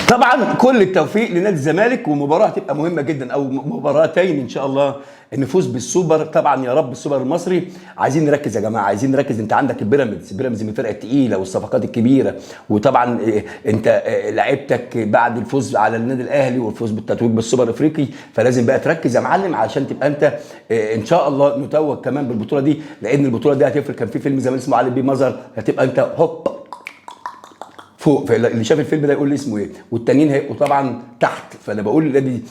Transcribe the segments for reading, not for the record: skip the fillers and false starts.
طبعا كل التوفيق لنادي الزمالك، ومباراه هتبقى مهمه جدا او مباراتين ان شاء الله نفوز بالسوبر. طبعا يا رب السوبر المصري. عايزين نركز يا جماعه، عايزين نركز. انت عندك البيراميدز من الفرق الثقيله والصفقات الكبيره، وطبعا انت لعيبتك بعد الفوز على النادي الاهلي والفوز بالتتويج بالسوبر الافريقي، فلازم بقى تركز يا معلم علشان تبقى انت ان شاء الله نتوج كمان بالبطوله دي، لان البطوله دي هتفرق. كان في فيلم زمان اسمه علي بيه مظهر، هتبقى انت هوب فوق. اللي شاف الفيلم ده يقول لي اسمه ايه، والتانيين هيبقوا طبعا تحت. فانا بقول النادي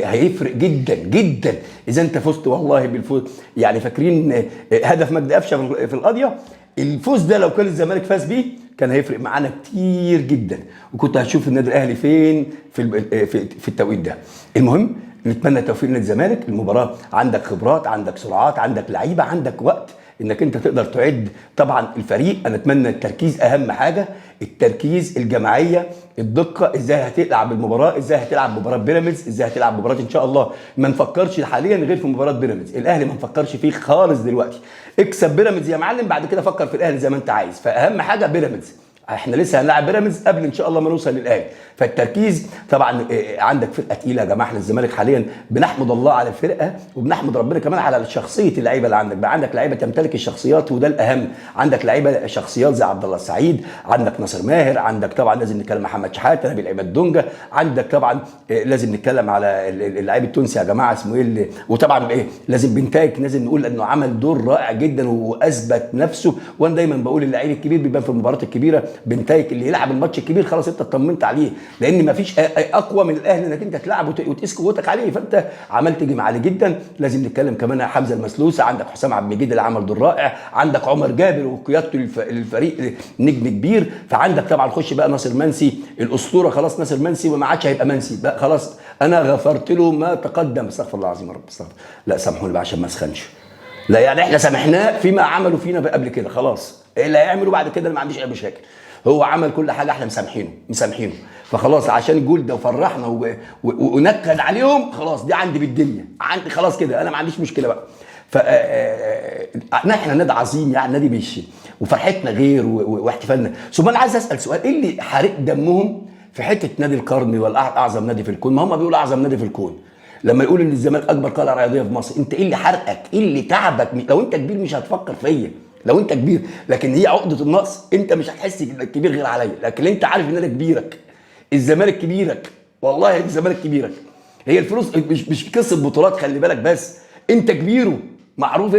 هيفرق جدا جدا اذا انت فزت والله بالفوز. يعني فاكرين هدف مجدي قفشه في القضيه؟ الفوز ده لو كان الزمالك فاز بيه كان هيفرق معانا كتير جدا، وكنت هتشوف النادي الاهلي فين في التوقيت ده. المهم نتمنى التوفيق لنادي الزمالك. المباراه عندك خبرات، عندك سرعات، عندك لعيبه، عندك وقت انك انت تقدر تعد طبعا الفريق. انا اتمنى التركيز، اهم حاجه التركيز، الجماعيه، الدقه. ازاي هتلعب المباراه، ازاي هتلعب مباراه بيراميدز، ازاي هتلعب مباراه ان شاء الله. ما نفكرش حاليا غير في مباراه بيراميدز. الاهلي ما نفكرش فيه خالص دلوقتي. اكسب بيراميدز يا معلم، بعد كده فكر في الاهلي زي ما انت عايز. فاهم حاجه بيراميدز، احنا لسه هنلاعب بيراميدز قبل ان شاء الله ما نوصل للاهلي. فالتركيز طبعا. عندك فرقه تقيله يا جماعه. احنا الزمالك حاليا بنحمد الله على الفرقه، وبنحمد ربنا كمان على شخصيه اللعيبه اللي عندك. بقى عندك لعيبه تمتلك الشخصيات، وده الاهم. عندك لعيبه شخصيات زي عبد الله السعيد، عندك ناصر ماهر، عندك طبعا لازم نتكلم محمد شحاته، نبيل عماد دونجا، عندك طبعا لازم نتكلم على اللاعب التونسي يا جماعه اسمه ايه وطبعا لازم بنتايك، لازم نقول انه عمل دور رائع جدا واثبت نفسه. وانا دايما بقول اللعيب الكبير بيبان في المباريات الكبيره. بنتايك اللي يلعب الماتش الكبير خلاص انت اطمنت عليه، لان مفيش اقوى من الاهلي انك انت تلعب وتقيس قوتك عليه. فانت عملت جيم عالي جدا. لازم نتكلم كمان عن حمزه المسلوسه، عندك حسام عبد المجيد اللي عمل دور رائع، عندك عمر جابر وقيادته للفريق نجم كبير. فعندك طبعا خش بقى ناصر منسي الاسطوره. خلاص ناصر منسي وما عادش هيبقى منسي بقى، خلاص انا غفرت له ما تقدم. استغفر الله العظيم يا رب، استغفر. لا سامحوني بقى عشان ما اسخنش. لا يعني احنا سامحناه فيما عملوا فينا قبل كده، خلاص ايه اللي هيعملوا بعد كده انا ما عنديش اي مشاكل. هو عمل كل حاجه احنا مسامحينه. فخلاص عشان الجول ده وفرحنا ونكد عليهم، خلاص دي عندي بالدنيا، عندي خلاص كده انا ما عنديش مشكله بقى. ف احنا نادي عظيم يعني، نادي ماشي وفرحتنا غير واحتفالنا. ثم انا عايز اسال سؤال، ايه اللي حارق دمهم في حته نادي القرن ولا اعظم نادي في الكون؟ ما هم بيقولوا اعظم نادي في الكون. لما يقول ان الزمالك اكبر قلعه رياضيه في مصر، انت ايه اللي حرقك؟ ايه اللي تعبك؟ لو انت كبير مش هتفكر فيا، لو انت كبير. لكن هي عقده النقص، انت مش هتحس انك كبير غير عليا. لكن انت عارف ان انا كبيرك، الزمالك كبيرك، والله الزمالك كبيرك. هي الفلوس مش قصه بطولات، خلي بالك. بس انت كبيره معروف.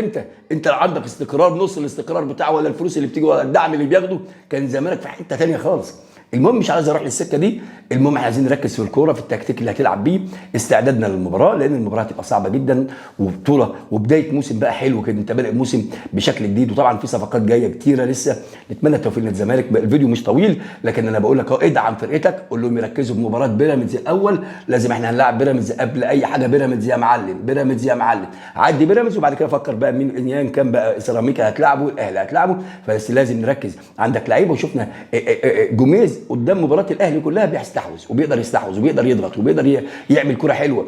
انت لو عندك استقرار، نص الاستقرار بتاعه ولا الفلوس اللي بتيجي ولا الدعم اللي بياخده، كان زمانك في حته ثانيه خالص. المهم مش عايز اروح للسكه دي. المهم احنا عايزين نركز في الكوره، في التكتيك اللي هتلعب بيه، استعدادنا للمباراه، لان المباراه هتبقى صعبه جدا وبطوله وبدايه موسم بقى حلو كده. انت بادئ موسم بشكل جديد، وطبعا في صفقات جايه كتيره لسه. نتمنى التوفيق للزمالك. الفيديو مش طويل، لكن انا بقول لك اهو ادعم فرقتك، قول لهم يركزوا في مباراه بيراميدز الاول. لازم احنا هنلاعب بيراميدز قبل اي حاجه. بيراميدز يا معلم، بيراميدز يا معلم. عدي بيراميدز وبعد كده فكر بقى مين ان كان بقى سيراميكا هتلعبه، الاهلي هتلعبه. بس لازم نركز. عندك لعيبه، وشفنا جوميز قدام مباراه الاهلي كلها بيستحوذ وبيقدر يستحوذ وبيقدر يضغط وبيقدر يعمل كره حلوه.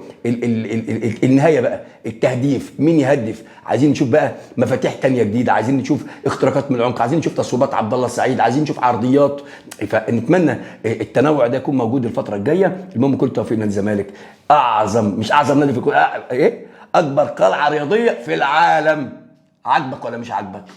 النهايه بقى التهديف، مين يهدف. عايزين نشوف بقى مفاتيح تانية جديده، عايزين نشوف اختراقات من العمق، عايزين نشوف تصويبات عبد الله السعيد، عايزين نشوف عرضيات. فنتمنى التنوع ده يكون موجود الفتره الجايه. المهم كل التوفيق لنادي الزمالك. مش اعظم نادي في ايه، اكبر قلعه رياضيه في العالم. عاجبك ولا مش عاجبك؟